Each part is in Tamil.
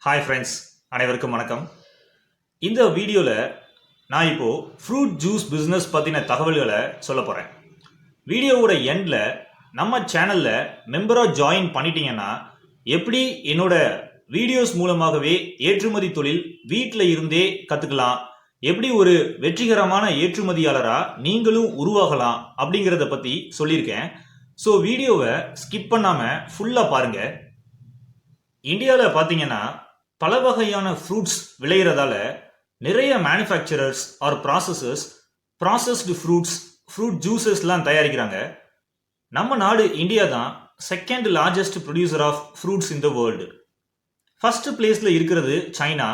ஹாய் ஃப்ரெண்ட்ஸ், அனைவருக்கும் வணக்கம். இந்த வீடியோவில் நான் இப்போது ஃப்ரூட் ஜூஸ் பிஸ்னஸ் பற்றின தகவல்களை சொல்ல போகிறேன். வீடியோவோட எண்டில் நம்ம சேனலில் மெம்பராக ஜாயின் பண்ணிட்டீங்கன்னா எப்படி என்னோட வீடியோஸ் மூலமாகவே ஏற்றுமதி தொழில் வீட்டில் இருந்தே கற்றுக்கலாம், எப்படி ஒரு வெற்றிகரமான ஏற்றுமதியாளராக நீங்களும் உருவாகலாம் அப்படிங்கிறத பற்றி சொல்லியிருக்கேன். ஸோ வீடியோவை ஸ்கிப் பண்ணாமல் ஃபுல்லாக பாருங்கள். இந்தியாவில் பார்த்தீங்கன்னா பல வகையான ஃப்ரூட்ஸ் விளையிறதால நிறைய மேனுஃபேக்சரர்ஸ் ஆர் ப்ராசஸ்டு ஃப்ரூட் ஜூஸஸ்லாம் தயாரிக்கிறாங்க. நம்ம நாடு இந்தியா தான் second largest producer of fruits in the world. First பிளேஸில் இருக்கிறது சைனா.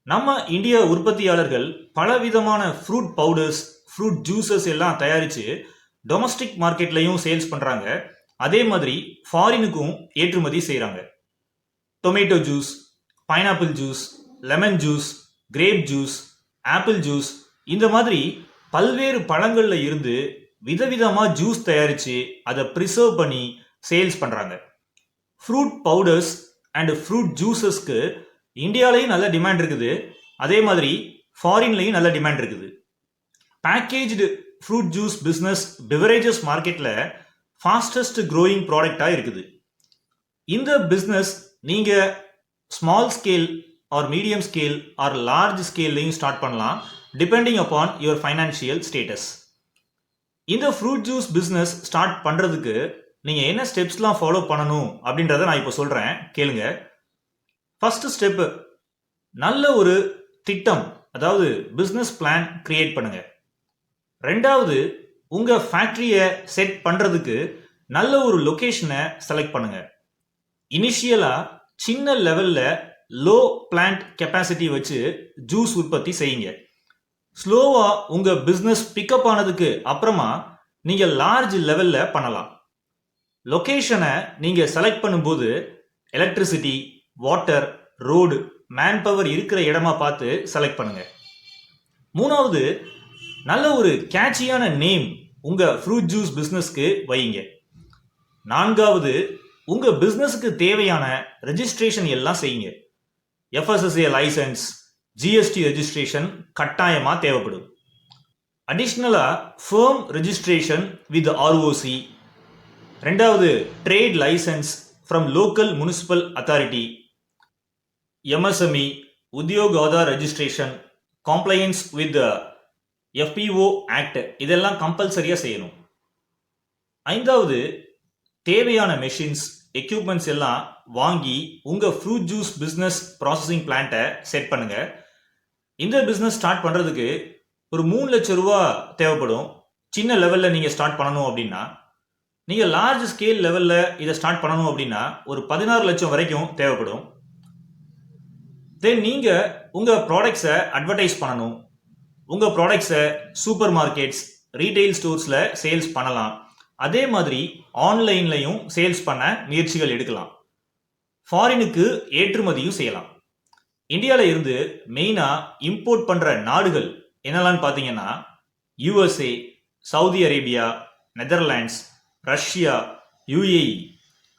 நம்ம இந்திய உற்பத்தியாளர்கள் பலவிதமான ஃப்ரூட் பவுடர்ஸ், ஃப்ரூட் ஜூஸஸ் எல்லாம் தயாரித்து டொமஸ்டிக் மார்க்கெட்லையும் சேல்ஸ் பண்ணுறாங்க. அதே மாதிரி ஃபாரினுக்கும் ஏற்றுமதி செய்கிறாங்க. Tomato juice, pineapple juice, lemon juice, grape juice, apple juice, இந்த மாதிரி பல்வேறு பழங்களில் இருந்து விதவிதமாக ஜூஸ் தயாரித்து அதை ப்ரிசர்வ் பண்ணி சேல்ஸ் பண்ணுறாங்க. ஃப்ரூட் பவுடர்ஸ் அண்ட் ஃப்ரூட் ஜூஸஸ்க்கு இந்தியாவிலையும் நல்ல டிமாண்ட் இருக்குது, அதே மாதிரி ஃபாரின்லையும் நல்ல டிமாண்ட் இருக்குது. Packaged fruit juice business beverages மார்க்கெட்டில் ஃபாஸ்டஸ்ட் க்ரோயிங் ப்ராடக்டாக இருக்குது. இந்த பிஸ்னஸ் நீங்கள் small scale or medium scale or large ஸ்கேல்லையும் ஸ்டார்ட் பண்ணலாம், depending upon your financial status. இந்த ஃப்ரூட் ஜூஸ் பிஸ்னஸ் ஸ்டார்ட் பண்ணுறதுக்கு நீங்கள் என்ன ஸ்டெப்ஸ்லாம் ஃபாலோ பண்ணணும் அப்படின்றத நான் இப்போ சொல்கிறேன், கேளுங்க. ஃபர்ஸ்ட் ஸ்டெப்பு, நல்ல ஒரு திட்டம், அதாவது பிஸ்னஸ் பிளான் கிரியேட் பண்ணுங்க. ரெண்டாவது, உங்கள் ஃபேக்ட்ரியை செட் பண்ணுறதுக்கு நல்ல ஒரு லொக்கேஷனை செலக்ட் பண்ணுங்க. இனிஷியலாக சின்ன லெவலில் லோ பிளான்ட் கெப்பாசிட்டி வச்சு ஜூஸ் உற்பத்தி செய்யுங்க. ஸ்லோவாக உங்கள் பிஸ்னஸ் பிக்கப் ஆனதுக்கு அப்புறமா நீங்கள் லார்ஜ் லெவலில் பண்ணலாம். லொக்கேஷனை நீங்கள் செலக்ட் பண்ணும்போது electricity, water, road, man power இருக்கிற இடமா பார்த்து செலக்ட் பண்ணுங்க. மூணாவது, நல்ல ஒரு கேட்சியான நேம் உங்கள் ஃப்ரூட் ஜூஸ் பிஸ்னஸ்க்கு வையுங்க. நான்காவது, உங்க பிசினஸுக்கு தேவையான ரெஜிஸ்ட்ரேஷன் எல்லாம் செய்யுங்க. FSSAI லைசன்ஸ், GST ரெஜிஸ்ட்ரேஷன் கட்டாயமா தேவைப்படும். அடிஷ்னலா ஃபர்ம் ரெஜிஸ்ட்ரேஷன் வித் ROC. ரெண்டாவது, trade licence from local municipal authority. MSME, Udyog Aadhaar registration, compliance with FPO act, இதெல்லாம் கம்பல்சரியா செய்யணும். ஐந்தாவது, தேவையான மெஷின்ஸ், எக்யூப்மெண்ட்ஸ் எல்லாம் வாங்கி உங்கள் ஃப்ரூட் ஜூஸ் பிஸ்னஸ் ப்ராசஸிங் பிளான்ட்டை செட் பண்ணுங்க. இந்த பிஸ்னஸ் ஸ்டார்ட் பண்ணுறதுக்கு ஒரு 3 லட்சம் ரூபா தேவைப்படும். சின்ன லெவலில் நீங்கள் ஸ்டார்ட் பண்ணணும் அப்படின்னா. நீங்கள் லார்ஜ் ஸ்கேல் லெவலில் இதை ஸ்டார்ட் பண்ணணும் அப்படின்னா ஒரு 16 லட்சம் வரைக்கும் தேவைப்படும். தென் நீங்கள் உங்கள் ப்ராடக்ட்ஸை அட்வர்டைஸ் பண்ணணும். உங்கள் ப்ராடக்ட்ஸை சூப்பர் மார்க்கெட்ஸ், ரீட்டைல் ஸ்டோர்ஸில் சேல்ஸ் பண்ணலாம். அதே மாதிரி ஆன்லைன்லையும் சேல்ஸ் பண்ண முயற்சிகள் எடுக்கலாம். ஃபாரினுக்கு ஏற்றுமதியும் செய்யலாம். இந்தியாவில் இருந்து மெயினாக இம்போர்ட் பண்ணுற நாடுகள் என்னெல்லாம் பார்த்தீங்கன்னா USA, Saudi Arabia, Netherlands, Russia, UAE,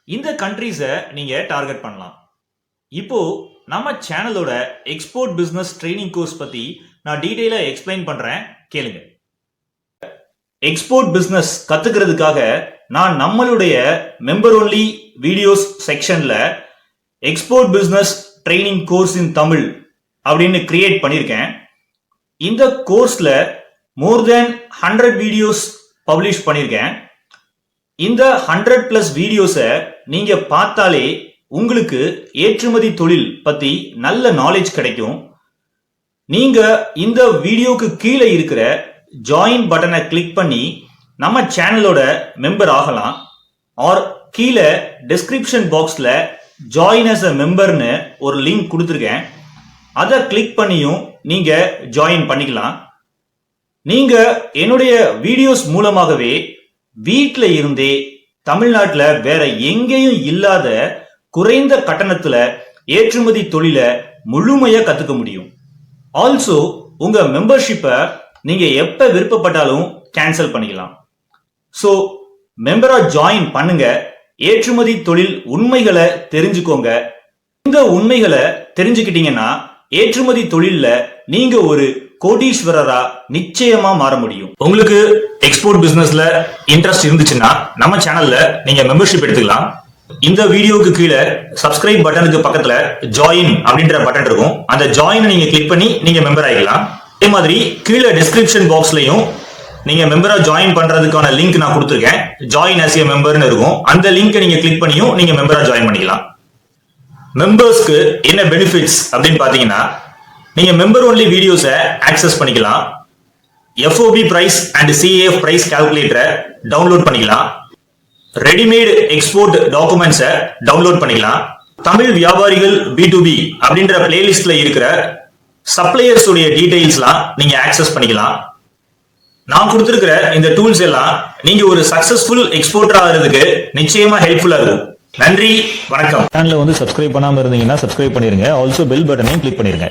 இந்த கண்ட்ரீஸை நீங்கள் டார்கெட் பண்ணலாம். இப்போது நம்ம சேனலோட எக்ஸ்போர்ட் பிஸ்னஸ் ட்ரைனிங் கோர்ஸ் பற்றி நான் டீட்டெயிலாக எக்ஸ்பிளைன் பண்ணுறேன், கேளுங்க. எக்ஸ்போர்ட் பிஸ்னஸ் கத்துக்கிறதுக்காக நான் நம்மளுடைய மெம்பர் ஒன்லி வீடியோஸ் செக்ஷன்ல எக்ஸ்போர்ட் பிஸ்னஸ் ட்ரைனிங் கோர்ஸ் இன் தமிழ் அப்படின்னு கிரியேட் பண்ணியிருக்கேன். இந்த கோர்ஸ்ல மோர் தென் 100 வீடியோஸ் பப்ளிஷ் பண்ணியிருக்கேன். இந்த 100+ வீடியோஸை நீங்க பார்த்தாலே உங்களுக்கு ஏற்றுமதி தொழில் பத்தி நல்ல நாலேஜ் கிடைக்கும். நீங்க இந்த வீடியோக்கு கீழே இருக்கிற ஜாயின் பட்டனை கிளிக் பண்ணி நம்ம சேனலோட மெம்பர் ஆகலாம். ஆர் கீழே டிஸ்கிரிப்ஷன் பாக்ஸில் ஜாயின் அஸ் அ மெம்பர்னு ஒரு லிங்க் கொடுத்துருக்கேன், அதை கிளிக் பண்ணியும் நீங்கள் ஜாயின் பண்ணிக்கலாம். நீங்கள் என்னுடைய வீடியோஸ் மூலமாகவே வீட்டில் இருந்தே தமிழ்நாட்டில் வேற எங்கேயும் இல்லாத குறைந்த கட்டணத்தில் ஏற்றுமதி தொழிலை முழுமையாக கற்றுக்க முடியும். ஆல்சோ உங்கள் மெம்பர்ஷிப்பை நீங்க எப்ப விருப்பப்பட்டாலும் கேன்சல் பண்ணிக்கலாம். ஸோ மெம்பரா ஜாயின் பண்ணுங்க, ஏற்றுமதி தொழில் உண்மைகளை தெரிஞ்சுக்கோங்க. இந்த உண்மைகளை தெரிஞ்சுக்கிட்டீங்கன்னா ஏற்றுமதி தொழில்ல நீங்க ஒரு கோடீஸ்வரரா நிச்சயமா மாற முடியும். உங்களுக்கு எக்ஸ்போர்ட் பிசினஸ்ல இன்ட்ரெஸ்ட் இருந்துச்சுன்னா நம்ம சேனல்ல நீங்க மெம்பர்ஷிப் எடுத்துக்கலாம். இந்த வீடியோக்கு கீழே சப்ஸ்கிரைப் பட்டனுக்கு பக்கத்துல ஜாயின் அப்படின்ற பட்டன் இருக்கும். அந்த ஜாயின் நீங்க கிளிக் பண்ணி நீங்க மெம்பர் ஆகிக்கலாம். அதே மாதிரி கீழே டிஸ்கிரிப்ஷன் பாக்ஸ்லயும் நீங்க மெம்பரா ஜாயின் பண்றதுக்கான லிங்க் நான் கொடுத்துருக்கேன். ஜாயின் ஆஸ் ஏ மெம்பர்னு இருக்கும். அந்த லிங்க் நீங்க கிளிக் பண்ணியும் நீங்க மெம்பரா ஜாயின் பண்ணிக்கலாம். மெம்பர்ஸ்க்கு என்ன பெனிஃபிட்ஸ் அப்படின்னு பாத்தீங்கன்னா, நீங்க மெம்பர் ஒன்லி வீடியோஸை ஆக்சஸ் பண்ணிக்கலாம். FOB price and CAF price கால்குலேட்டரை டவுன்லோட் பண்ணிக்கலாம். ரெடிமேட் எக்ஸ்போர்ட் டாக்குமெண்ட்ஸை டவுன்லோட் பண்ணிக்கலாம். தமிழ் வியாபாரிகள் B2B அப்படின்ற பிளேலிஸ்ட்ல இருக்கிற சப்ளையர்ஸ் உடைய டீடைல்ஸ்லாம் நீங்க ஆக்சஸ் பண்ணிக்கலாம். நான் கொடுத்திருக்கிற இந்த டூல்ஸ் எல்லாம் நீங்க ஒரு சக்சஸ்ஃபுல் எக்ஸ்போர்ட்டர் ஆகிறதுக்கு நிச்சயமா ஹெல்ப்ஃபுல்லா இருக்கும். நன்றி, வணக்கம். சேனலை சப்ஸ்கிரைப் பண்ணாம இருந்தீங்கன்னா சப்ஸ்கிரைப் பண்ணிருங்க. ஆல்சோ பெல் பட்டனையும் கிளிக் பண்ணிருங்க.